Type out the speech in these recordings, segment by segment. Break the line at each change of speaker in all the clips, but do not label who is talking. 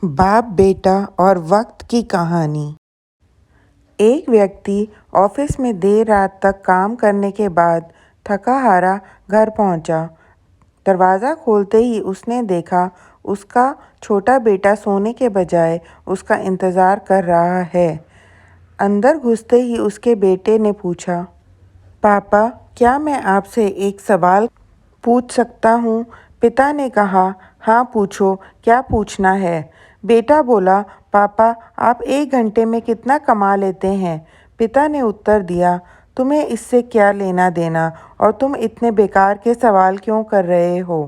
बाप बेटा और वक्त की कहानी। एक व्यक्ति ऑफिस में देर रात तक काम करने के बाद थका हारा घर पहुंचा। दरवाज़ा खोलते ही उसने देखा उसका छोटा बेटा सोने के बजाय उसका इंतज़ार कर रहा है। अंदर घुसते ही उसके बेटे ने पूछा, पापा, क्या मैं आपसे एक सवाल पूछ सकता हूँ? पिता ने कहा, हाँ पूछो, क्या पूछना है? बेटा बोला, पापा, आप 1 घंटे में कितना कमा लेते हैं? पिता ने उत्तर दिया, तुम्हें इससे क्या लेना देना और तुम इतने बेकार के सवाल क्यों कर रहे हो?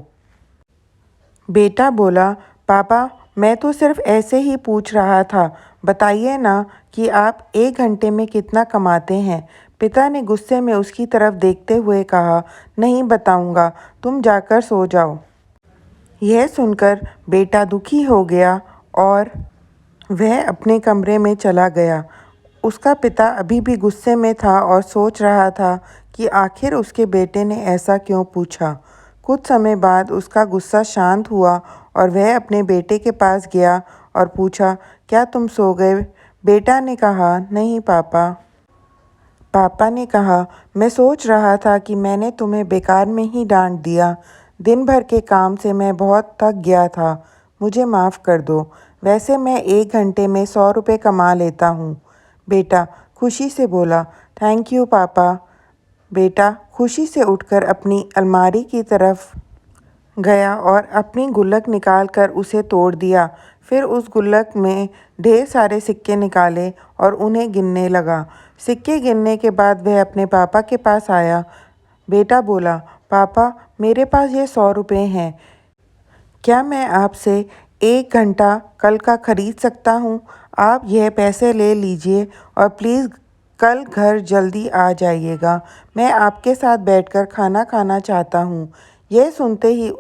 बेटा बोला, पापा, मैं तो सिर्फ ऐसे ही पूछ रहा था, बताइए ना कि आप 1 घंटे में कितना कमाते हैं। पिता ने गुस्से में उसकी तरफ देखते हुए कहा, नहीं बताऊंगा, तुम जाकर सो जाओ। यह सुनकर बेटा दुखी हो गया और वह अपने कमरे में चला गया। उसका पिता अभी भी गुस्से में था और सोच रहा था कि आखिर उसके बेटे ने ऐसा क्यों पूछा। कुछ समय बाद उसका गुस्सा शांत हुआ और वह अपने बेटे के पास गया और पूछा, क्या तुम सो गए? बेटा ने कहा, नहीं पापा। पापा ने कहा, मैं सोच रहा था कि मैंने तुम्हें बेकार में ही डांट दिया। दिन भर के काम से मैं बहुत थक गया था, मुझे माफ़ कर दो। वैसे मैं 1 घंटे में 100 रुपये कमा लेता हूँ। बेटा खुशी से बोला, थैंक यू पापा। बेटा खुशी से उठकर अपनी अलमारी की तरफ गया और अपनी गुल्लक निकाल कर उसे तोड़ दिया। फिर उस गुल्लक में ढेर सारे सिक्के निकाले और उन्हें गिनने लगा। सिक्के गिनने के बाद वह अपने पापा के पास आया। बेटा बोला, पापा, मेरे पास ये 100 रुपये हैं। क्या मैं आपसे 1 घंटा कल का खरीद सकता हूँ? आप यह पैसे ले लीजिए और प्लीज़ कल घर जल्दी आ जाइएगा। मैं आपके साथ बैठकर खाना खाना चाहता हूँ। यह सुनते ही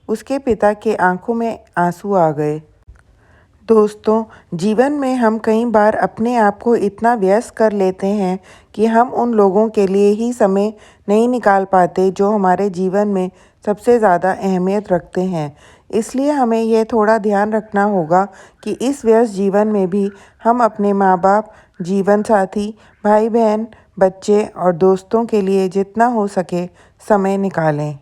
उसके पिता के आंखों में आंसू आ गए। दोस्तों, जीवन में हम कई बार अपने आप को इतना व्यस्त कर लेते हैं कि हम उन लोगों के लिए ही समय नहीं निकाल पाते जो हमारे जीवन में सबसे ज़्यादा अहमियत रखते हैं। इसलिए हमें यह थोड़ा ध्यान रखना होगा कि इस व्यस्त जीवन में भी हम अपने माँ बाप, जीवन साथी, भाई बहन, बच्चे और दोस्तों के लिए जितना हो सके समय निकालें।